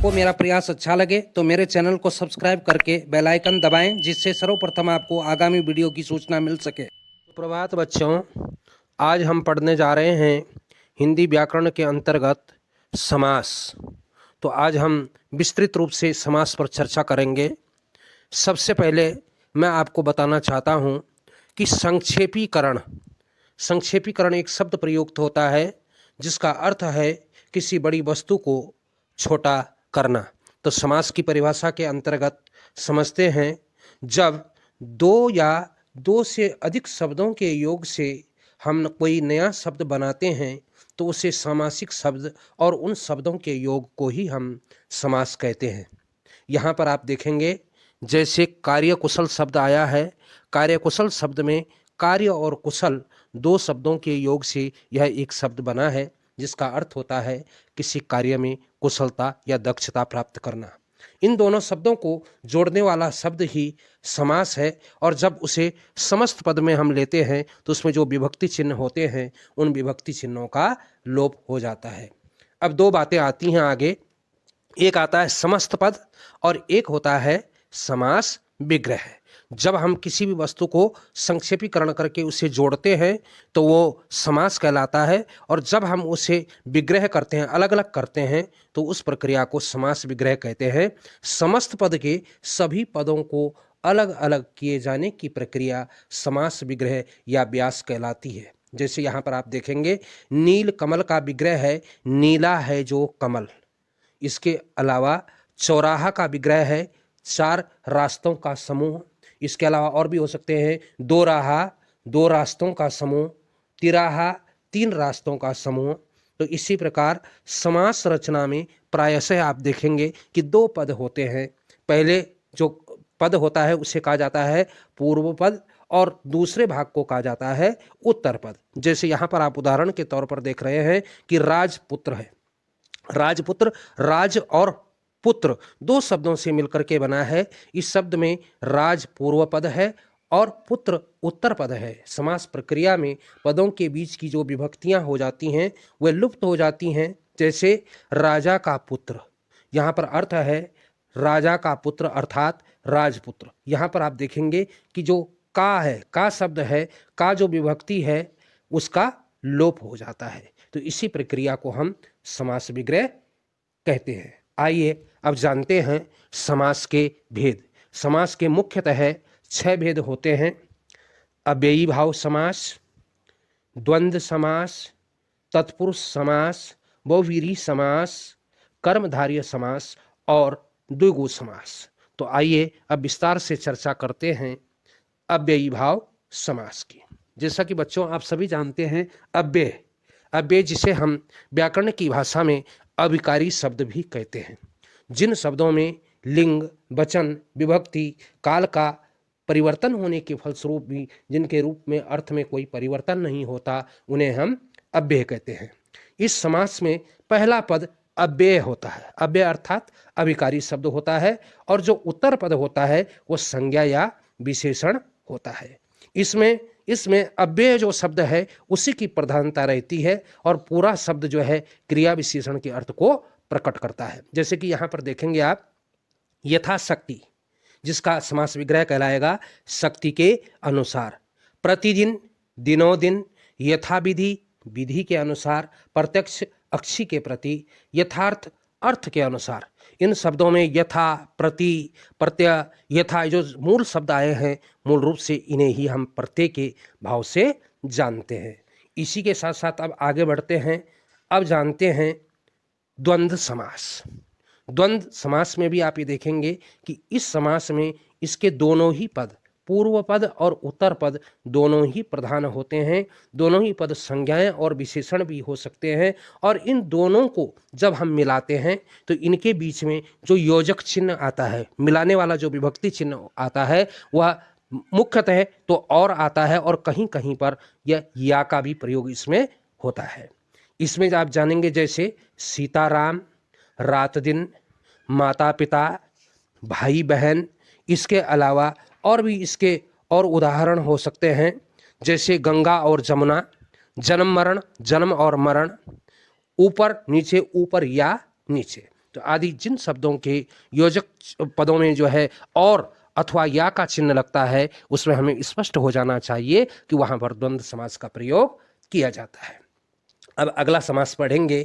आपको मेरा प्रयास अच्छा लगे तो मेरे चैनल को सब्सक्राइब करके बेल आइकन दबाएं, जिससे सर्वप्रथम आपको आगामी वीडियो की सूचना मिल सके। सुप्रभात बच्चों, आज हम पढ़ने जा रहे हैं हिंदी व्याकरण के अंतर्गत समास। तो आज हम विस्तृत रूप से समास पर चर्चा करेंगे। सबसे पहले मैं आपको बताना चाहता हूँ कि संक्षेपीकरण एक शब्द प्रयुक्त होता है जिसका अर्थ है किसी बड़ी वस्तु को छोटा करना। तो समास की परिभाषा के अंतर्गत समझते हैं, जब दो या दो से अधिक शब्दों के योग से हम कोई नया शब्द बनाते हैं तो उसे सामासिक शब्द और उन शब्दों के योग को ही हम समास कहते हैं। यहाँ पर आप देखेंगे जैसे कार्यकुशल शब्द आया है। कार्यकुशल शब्द में कार्य और कुशल दो शब्दों के योग से यह एक शब्द बना है जिसका अर्थ होता है किसी कार्य में कुशलता या दक्षता प्राप्त करना। इन दोनों शब्दों को जोड़ने वाला शब्द ही समास है, और जब उसे समस्त पद में हम लेते हैं तो उसमें जो विभक्ति चिन्ह होते हैं उन विभक्ति चिन्हों का लोप हो जाता है। अब दो बातें आती हैं आगे, एक आता है समस्त पद और एक होता है समास विग्रह। जब हम किसी भी वस्तु को संक्षेपीकरण करके उसे जोड़ते हैं तो वो समास कहलाता है, और जब हम उसे विग्रह करते हैं, अलग अलग करते हैं, तो उस प्रक्रिया को समास विग्रह कहते हैं। समस्त पद के सभी पदों को अलग अलग किए जाने की प्रक्रिया समास विग्रह या व्यास कहलाती है। जैसे यहाँ पर आप देखेंगे नील कमल का विग्रह है नीला है जो कमल। इसके अलावा चौराहा का विग्रह है चार रास्तों का समूह। इसके अलावा और भी हो सकते हैं दो राहा दो रास्तों का समूह, तिराहा तीन रास्तों का समूह। तो इसी प्रकार समास रचना में प्रायशः आप देखेंगे कि दो पद होते हैं। पहले जो पद होता है उसे कहा जाता है पूर्व पद और दूसरे भाग को कहा जाता है उत्तर पद। जैसे यहाँ पर आप उदाहरण के तौर पर देख रहे हैं कि राजपुत्र है। राजपुत्र, राज और पुत्र दो शब्दों से मिलकर के बना है। इस शब्द में राज पूर्व पद है और पुत्र उत्तर पद है। समास प्रक्रिया में पदों के बीच की जो विभक्तियां हो जाती हैं वे लुप्त हो जाती हैं। जैसे राजा का पुत्र, यहाँ पर अर्थ है राजा का पुत्र अर्थात राजपुत्र। यहाँ पर आप देखेंगे कि जो का है, का शब्द है, का जो विभक्ति है उसका लोप हो जाता है। तो इसी प्रक्रिया को हम समास विग्रह कहते हैं। आइए अब जानते हैं समास के भेद। समास के मुख्यतः 6 भेद होते हैं। अव्ययी भाव समास, द्वंद्व समास, तत्पुरुष समास, बहुव्रीहि समास, कर्मधारय समास और द्विगु समास। तो आइए अब विस्तार से चर्चा करते हैं अव्ययी भाव समास की। जैसा कि बच्चों आप सभी जानते हैं अव्यय जिसे हम व्याकरण की भाषा में अविकारी शब्द भी कहते हैं। जिन शब्दों में लिंग, वचन, विभक्ति, काल का परिवर्तन होने के फलस्वरूप भी जिनके रूप में अर्थ में कोई परिवर्तन नहीं होता उन्हें हम अव्यय कहते हैं। इस समास में पहला पद अव्यय होता है। अव्यय अर्थात अविकारी शब्द होता है, और जो उत्तर पद होता है वो संज्ञा या विशेषण होता है। इसमें अव्यय जो शब्द है उसी की प्रधानता रहती है, और पूरा शब्द जो है क्रिया विशेषण के अर्थ को प्रकट करता है। जैसे कि यहाँ पर देखेंगे आप यथाशक्ति, जिसका समास विग्रह कहलाएगा शक्ति के अनुसार। प्रतिदिन, दिनों दिन, यथाविधि, विधि के अनुसार, प्रत्यक्ष, अक्षी के प्रति, यथार्थ, अर्थ के अनुसार। इन शब्दों में यथा, प्रति, प्रत्यय, यथा जो मूल शब्द आए हैं मूल रूप से इन्हें ही हम प्रत्यय के भाव से जानते हैं। इसी के साथ साथ अब आगे बढ़ते हैं। अब जानते हैं द्वंद्व समास। द्वंद्व समास में भी आप ये देखेंगे कि इस समास में इसके दोनों ही पद, पूर्व पद और उत्तर पद दोनों ही प्रधान होते हैं। दोनों ही पद संज्ञाएं और विशेषण भी हो सकते हैं, और इन दोनों को जब हम मिलाते हैं तो इनके बीच में जो योजक चिन्ह आता है, मिलाने वाला जो विभक्ति चिन्ह आता है वह मुख्यतः तो और आता है, और कहीं कहीं पर यह या का भी प्रयोग इसमें होता है। इसमें आप जानेंगे जैसे सीताराम, रात दिन, माता पिता, भाई बहन। इसके अलावा और भी इसके और उदाहरण हो सकते हैं, जैसे गंगा और जमुना, जन्म मरण, जन्म और मरण, ऊपर नीचे, ऊपर या नीचे। तो आदि जिन शब्दों के योजक पदों में जो है और अथवा या का चिन्ह लगता है उसमें हमें स्पष्ट हो जाना चाहिए कि वहां पर द्वंद्व समास का प्रयोग किया जाता है। अब अगला समास पढ़ेंगे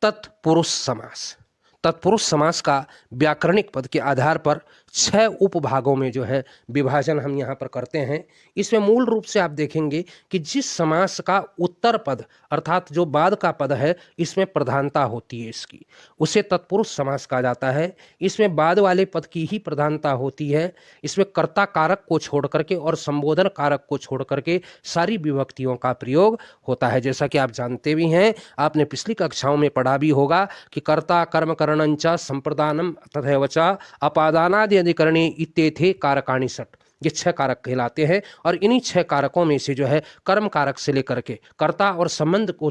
तत्पुरुष समास। तत्पुरुष समास का व्याकरणिक पद के आधार पर 6 उपभागों में जो है विभाजन हम यहाँ पर करते हैं। इसमें मूल रूप से आप देखेंगे कि जिस समास का उत्तर पद अर्थात जो बाद का पद है इसमें प्रधानता होती है इसकी, उसे तत्पुरुष समास कहा जाता है। इसमें बाद वाले पद की ही प्रधानता होती है। इसमें कर्ता कारक को छोड़ करके और संबोधन कारक को छोड़ करके सारी विभक्तियों का प्रयोग होता है। जैसा कि आप जानते भी हैं, आपने पिछली कक्षाओं में पढ़ा भी होगा कि कर्ता कर्म करणंच संप्रदानम तथैव च अपादानादि अधिकरणे इत्येथे कारकाणि षट्। ये 6 कारक कहलाते हैं और इन्हीं 6 कारकों में से जो है कर्म कारक से लेकर के कर्ता और संबंध को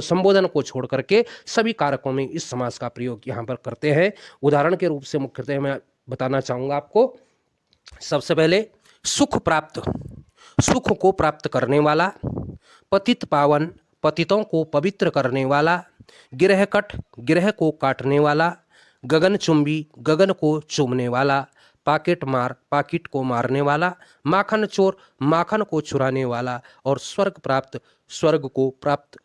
संबोधन को छोड़ करके सभी कारकों में इस समास का प्रयोग यहाँ पर करते हैं। उदाहरण के रूप से मुख्यतः मैं बताना चाहूँगा आपको। सबसे पहले सुख प्राप्त, सुख को प्राप्त करने वाला। पतित पावन, पतितों को पवित्र करने वाला। गिरहकट, गिरह को काटने वाला। गगनचुंबी, गगन को चूमने वाला। पाकिट मार, पाकिट को मारने वाला। माखन चोर, माखन को चुराने वाला। और स्वर्ग प्राप्त, स्वर्ग को प्राप्त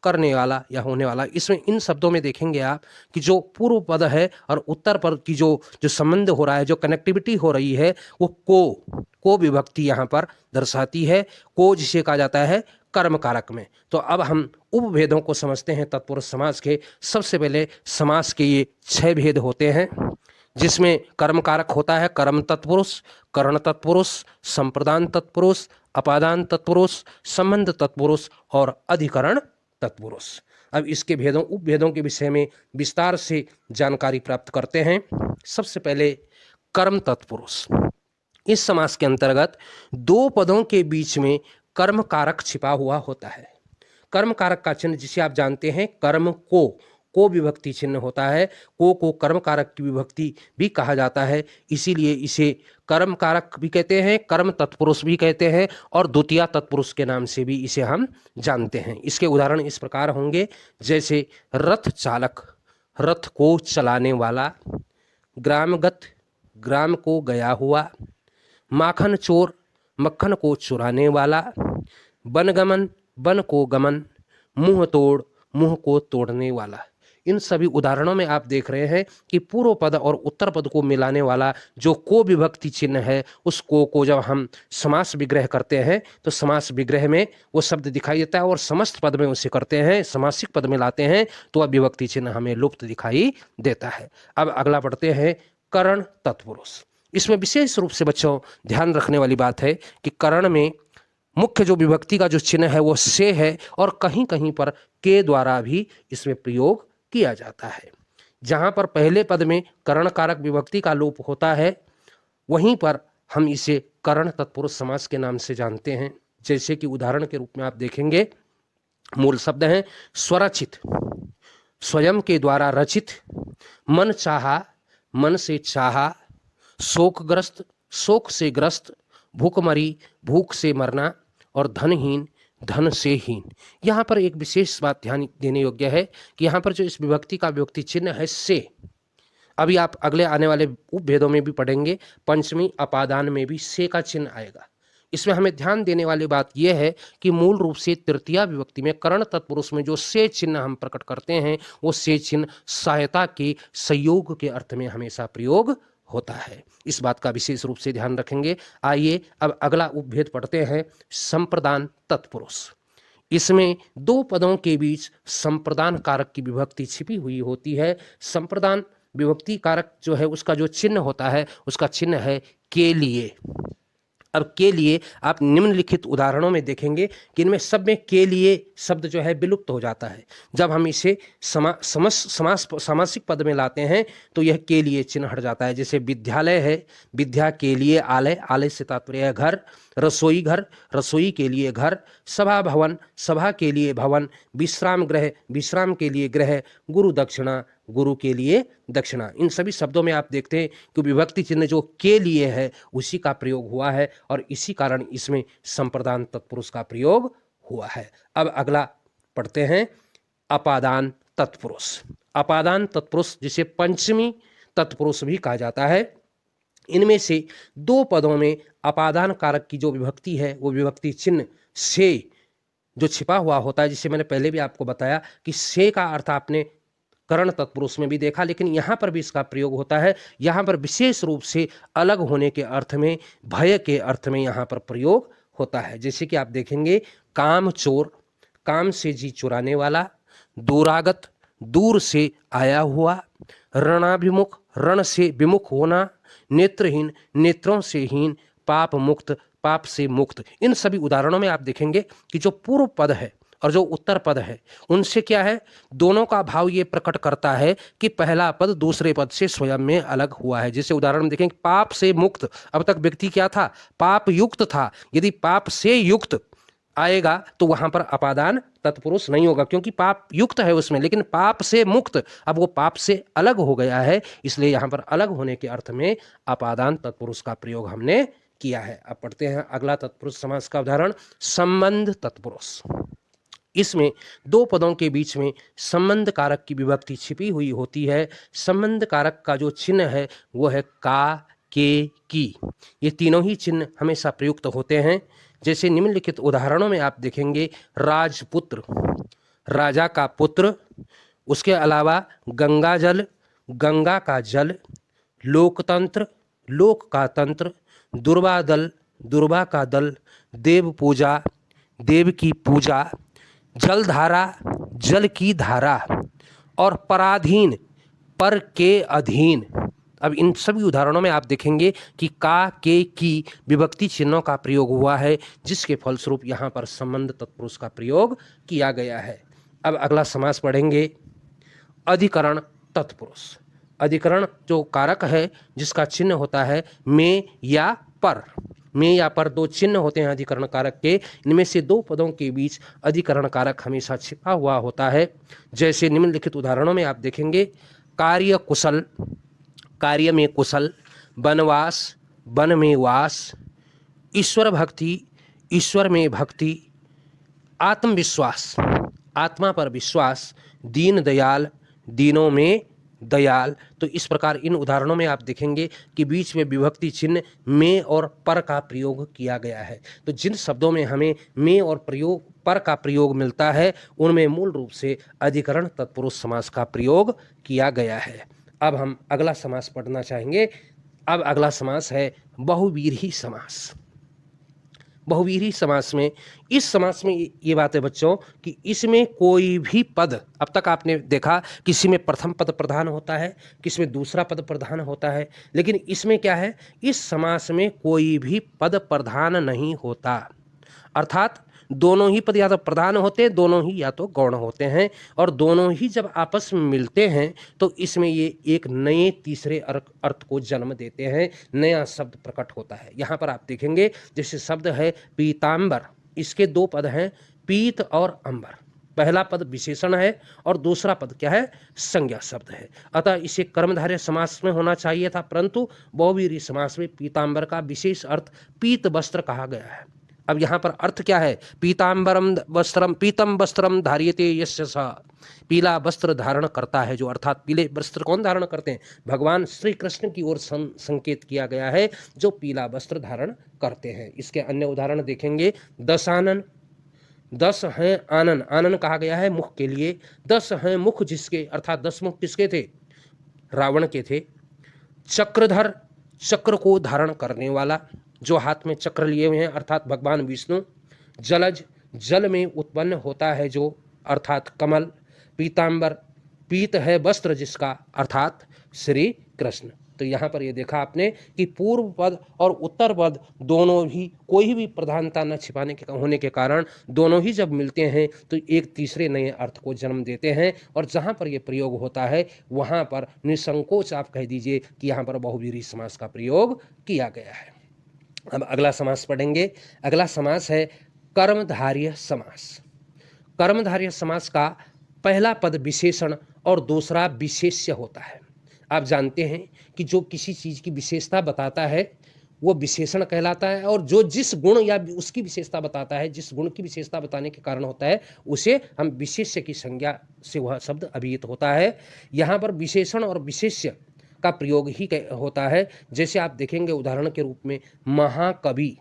करने वाला या होने वाला। इसमें इन शब्दों में देखेंगे आप कि जो पूर्व पद है और उत्तर पद की जो संबंध हो रहा है, जो कनेक्टिविटी हो रही है, वो को विभक्ति यहाँ पर दर्शाती है। को जिसे कहा जाता है कर्म कारक में। तो अब हम उपभेदों को समझते हैं तत्पुरुष समास के। सबसे पहले समास के ये 6 भेद होते हैं, जिसमें कर्म कारक होता है कर्म तत्पुरुष, करण तत्पुरुष, संप्रदान तत्पुरुष, अपादान तत्पुरुष, संबंध तत्पुरुष और अधिकरण तत्पुरुष। अब इसके भेदों उपभेदों के विषय में विस्तार से जानकारी प्राप्त करते हैं। सबसे पहले कर्म तत्पुरुष। इस समास के अंतर्गत 2 पदों के बीच में कर्म कारक छिपा हुआ होता है। कर्म कारक का चिन्ह जिसे आप जानते हैं कर्म को विभक्ति चिन्ह होता है। को कर्म कारक की विभक्ति भी कहा जाता है, इसीलिए इसे कर्म कारक भी कहते हैं, कर्म तत्पुरुष भी कहते हैं और द्वितीय तत्पुरुष के नाम से भी इसे हम जानते हैं। इसके उदाहरण इस प्रकार होंगे, जैसे रथ चालक, रथ को चलाने वाला। ग्रामगत, ग्राम को गया हुआ। माखन चोर, मक्खन को चुराने वाला। बनगमन, बन को गमन। मुंह तोड़, मुंह को तोड़ने वाला। इन सभी उदाहरणों में आप देख रहे हैं कि पूर्व पद और उत्तर पद को मिलाने वाला जो को विभक्ति चिन्ह है, उस को जब हम समास विग्रह करते हैं तो समास विग्रह में वो शब्द दिखाई देता है और समस्त पद में उसे करते हैं, समासिक पद में लाते हैं तो वह विभक्ति चिन्ह हमें लुप्त दिखाई देता है। अब अगला पढ़ते हैं करण तत्पुरुष। इसमें विशेष रूप से बच्चों ध्यान रखने वाली बात है कि करण में मुख्य जो विभक्ति का जो चिन्ह है वो से है और कहीं कहीं पर के द्वारा भी इसमें प्रयोग किया जाता है। जहां पर पहले पद में करण कारक विभक्ति का लोप होता है, वहीं पर हम इसे करण तत्पुरुष समास के नाम से जानते हैं। जैसे कि उदाहरण के रूप में आप देखेंगे, मूल शब्द हैं स्वरचित, स्वयं के द्वारा रचित। मन चाहा, मन से चाहा। शोकग्रस्त, शोक से ग्रस्त। भूखमरी, भूख से मरना। और धनहीन, धन से हीन। यहाँ पर एक विशेष बात ध्यान देने योग्य है कि यहाँ पर जो इस विभक्ति का विभक्ति चिन्ह है से, अभी आप अगले आने वाले उपभेदों में भी पढ़ेंगे, पंचमी अपादान में भी से का चिन्ह आएगा। इसमें हमें ध्यान देने वाली बात यह है कि मूल रूप से तृतीया विभक्ति में करण तत्पुरुष में जो से चिन्ह हम प्रकट करते हैं वो से चिन्ह सहायता के, सहयोग के अर्थ में हमेशा प्रयोग होता है। इस बात का विशेष रूप से ध्यान रखेंगे। आइए अब अगला उपभेद पढ़ते हैं संप्रदान तत्पुरुष। इसमें 2 पदों के बीच संप्रदान कारक की विभक्ति छिपी हुई होती है। संप्रदान विभक्ति कारक जो है उसका जो चिन्ह होता है उसका चिन्ह है के लिए। अब के लिए आप निम्नलिखित उदाहरणों में देखेंगे कि इनमें सब में के लिए शब्द जो है विलुप्त हो जाता है। जब हम इसे सामासिक पद में लाते हैं तो यह के लिए चिन्ह हट जाता है। जैसे विद्यालय है, विद्या के लिए आलय, आलय से तात्पर्य है घर। रसोई घर, रसोई के लिए घर। सभा भवन, सभा के लिए भवन। विश्राम गृह, विश्राम के लिए गृह। गुरु दक्षिणा, गुरु के लिए दक्षिणा। इन सभी शब्दों में आप देखते हैं कि विभक्ति चिन्ह जो के लिए है उसी का प्रयोग हुआ है और इसी कारण इसमें संप्रदान तत्पुरुष का प्रयोग हुआ है। अब अगला पढ़ते हैं अपादान तत्पुरुष। अपादान तत्पुरुष, जिसे पंचमी तत्पुरुष भी कहा जाता है। इनमें से दो पदों में अपादान कारक की जो विभक्ति है वो विभक्ति चिन्ह से जो छिपा हुआ होता है, जिसे मैंने पहले भी आपको बताया कि से का अर्थ आपने करण तत्पुरुष में भी देखा, लेकिन यहाँ पर भी इसका प्रयोग होता है। यहाँ पर विशेष रूप से अलग होने के अर्थ में, भय के अर्थ में यहाँ पर प्रयोग होता है। जैसे कि आप देखेंगे, काम चोर, काम से जी चुराने वाला, दूरागत, दूर से आया हुआ, रणाभिमुख, रण से विमुख होना, नेत्रहीन, नेत्रों से हीन, पाप मुक्त, पाप से मुक्त। इन सभी उदाहरणों में आप देखेंगे कि जो पूर्व पद है और जो उत्तर पद है उनसे क्या है, दोनों का भाव ये प्रकट करता है कि पहला पद दूसरे पद से स्वयं में अलग हुआ है। जैसे उदाहरण में देखेंगे, पाप से मुक्त, अब तक व्यक्ति क्या था, पाप युक्त था। यदि पाप से युक्त आएगा तो वहां पर अपादान तत्पुरुष नहीं होगा, क्योंकि पाप युक्त है उसमें, लेकिन पाप से मुक्त, अब वो पाप से अलग हो गया है, इसलिए यहां पर अलग होने के अर्थ में अपादान तत्पुरुष का प्रयोग हमने किया है। अब पढ़ते हैं अगला तत्पुरुष समास का उदाहरण, संबंध तत्पुरुष। इसमें दो पदों के बीच में संबंध कारक की विभक्ति छिपी हुई होती है। संबंध कारक का जो चिन्ह है वो है का, के, की। ये तीनों ही चिन्ह हमेशा प्रयुक्त होते हैं। जैसे निम्नलिखित उदाहरणों में आप देखेंगे, राजपुत्र, राजा का पुत्र, उसके अलावा गंगा जल, गंगा का जल, लोकतंत्र, लोक का तंत्र, दुर्वा दल, दुर्वा का दल, देव पूजा, देव की पूजा, जलधारा, जल की धारा, और पराधीन, पर के अधीन। अब इन सभी उदाहरणों में आप देखेंगे कि का, के, की विभक्ति चिन्हों का प्रयोग हुआ है, जिसके फलस्वरूप यहाँ पर संबंध तत्पुरुष का प्रयोग किया गया है। अब अगला समास पढ़ेंगे, अधिकरण तत्पुरुष। अधिकरण जो कारक है जिसका चिन्ह होता है में या पर। में या पर दो चिन्ह होते हैं अधिकरण कारक के, इनमें से दो पदों के बीच अधिकरण कारक हमेशा छिपा हुआ होता है। जैसे निम्नलिखित उदाहरणों में आप देखेंगे, कार्य कुशल, कार्य में कुशल, वनवास, वन में वास, ईश्वर भक्ति, ईश्वर में भक्ति, आत्मविश्वास, आत्मा पर विश्वास, दीन दयाल, दीनों में दयाल। तो इस प्रकार इन उदाहरणों में आप देखेंगे कि बीच में विभक्ति चिन्ह में और पर का प्रयोग किया गया है। तो जिन शब्दों में हमें में और प्रयोग पर का प्रयोग मिलता है उनमें मूल रूप से अधिकरण तत्पुरुष समास का प्रयोग किया गया है। अब हम अगला समास पढ़ना चाहेंगे। अब अगला समास है बहुव्रीहि समास। बहुव्रीहि समास में, इस समास में ये बात है बच्चों कि इसमें कोई भी पद, अब तक आपने देखा किसी में प्रथम पद प्रधान होता है, किसी में दूसरा पद प्रधान होता है, लेकिन इसमें क्या है, इस समास में कोई भी पद प्रधान नहीं होता। अर्थात दोनों ही पद या तो प्रधान होते हैं, दोनों ही या तो गौण होते हैं, और दोनों ही जब आपस में मिलते हैं तो इसमें ये एक नए तीसरे अर्थ को जन्म देते हैं, नया शब्द प्रकट होता है। यहाँ पर आप देखेंगे जैसे शब्द है पीतांबर, इसके दो पद हैं पीत और अंबर। पहला पद विशेषण है और दूसरा पद क्या है, संज्ञा शब्द है। अतः इसे कर्मधारय समास में होना चाहिए था, परंतु बहुव्रीहि समास में पीतांबर का विशेष अर्थ पीत वस्त्र कहा गया है। अब यहाँ पर अर्थ क्या है, पीतांबरम वस्त्रम, पीतम वस्त्रम धार्यते यस्य सः, पीला वस्त्र धारण करता है जो, अर्थात पीले वस्त्र कौन धारण करते हैं, भगवान श्री कृष्ण की ओर संकेत किया गया है जो पीला वस्त्र धारण करते हैं। इसके अन्य उदाहरण देखेंगे, दशानन, दस हैं आनन, आनन कहा गया है मुख के लिए, दस हैं मुख जिसके, अर्थात 10 मुख किसके थे, रावण के थे। चक्रधर, चक्र को धारण करने वाला, जो हाथ में चक्र लिए हुए हैं, अर्थात भगवान विष्णु। जलज, जल में उत्पन्न होता है जो, अर्थात कमल। पीतांबर, पीत है वस्त्र जिसका, अर्थात श्री कृष्ण। तो यहाँ पर ये देखा आपने कि पूर्व पद और उत्तर पद दोनों ही कोई भी प्रधानता न छिपाने के होने के कारण दोनों ही जब मिलते हैं तो एक तीसरे नए अर्थ को जन्म देते हैं, और जहाँ पर ये प्रयोग होता है वहाँ पर निसंकोच आप कह दीजिए कि यहाँ पर बहुव्रीहि समास का प्रयोग किया गया है। अब अगला समास पढ़ेंगे। अगला समास है कर्मधारय समास। कर्मधारय समास का पहला पद विशेषण और दूसरा विशेष्य होता है। आप जानते हैं कि जो किसी चीज़ की विशेषता बताता है वो विशेषण कहलाता है, और जो जिस गुण या उसकी विशेषता बताता है, जिस गुण की विशेषता बताने के कारण होता है, उसे हम विशेष्य की संज्ञा से वह शब्द अभिहित होता है। यहाँ पर विशेषण और विशेष्य का प्रयोग ही होता है। जैसे आप देखेंगे उदाहरण के रूप में, महाकवि,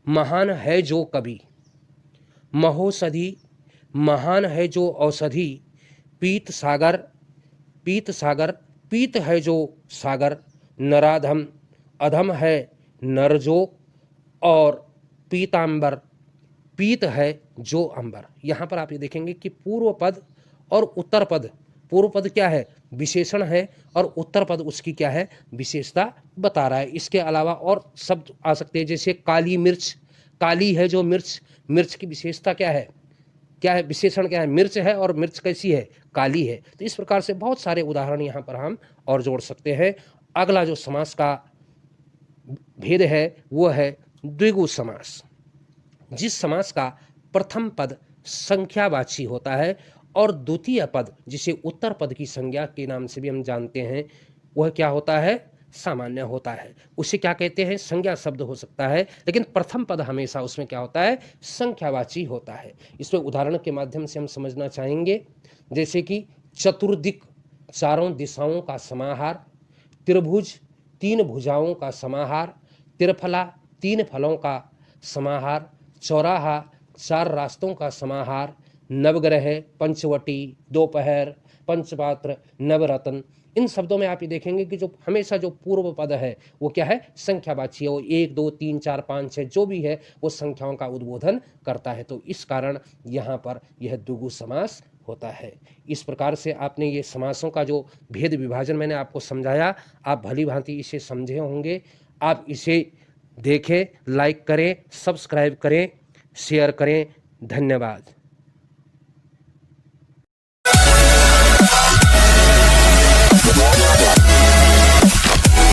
महान है जो कवि, महोषधि, महान है जो औषधि, पीत सागर, पीत सागर, पीत है जो सागर, नराधम, अधम है नरजो, और पीतांबर, पीत है जो अंबर। यहाँ पर आप ये देखेंगे कि पूर्व पद और उत्तर पद, पूर्व पद क्या है, विशेषण है, और उत्तर पद उसकी क्या है, विशेषता बता रहा है। इसके अलावा और शब्द आ सकते हैं, जैसे काली मिर्च, काली है जो मिर्च, मिर्च की विशेषता क्या है, क्या है, विशेषण क्या है, मिर्च है, और मिर्च कैसी है, काली है। तो इस प्रकार से बहुत सारे उदाहरण यहाँ पर हम और जोड़ सकते हैं। अगला जो समास का भेद है वो है द्विगु समास। जिस समास का प्रथम पद संख्यावाची होता है और द्वितीय पद, जिसे उत्तर पद की संज्ञा के नाम से भी हम जानते हैं, वह क्या होता है, सामान्य होता है। उसे क्या कहते हैं, संज्ञा शब्द हो सकता है, लेकिन प्रथम पद हमेशा उसमें क्या होता है, संख्यावाची होता है। इसमें उदाहरण के माध्यम से हम समझना चाहेंगे, जैसे कि चतुर्दिक, चारों दिशाओं का समाहार, त्रिभुज, तीन भुजाओं का समाहार, त्रिफला, तीन फलों का समाहार, चौराहा, चार रास्तों का समाहार, नवग्रह, पंचवटी, दोपहर, पंचपात्र, नवरत्न। इन शब्दों में आप ये देखेंगे कि जो हमेशा जो पूर्व पद है वो क्या है, संख्यावाची है। वो 1 2 3 4 5 6 जो भी है वो संख्याओं का उद्बोधन करता है। तो इस कारण यहाँ पर यह द्विगु समास होता है। इस प्रकार से आपने ये समासों का जो भेद विभाजन मैंने आपको समझाया, आप भली भांति इसे समझे होंगे। आप इसे देखें, लाइक करें, सब्सक्राइब करें, शेयर करें। धन्यवाद।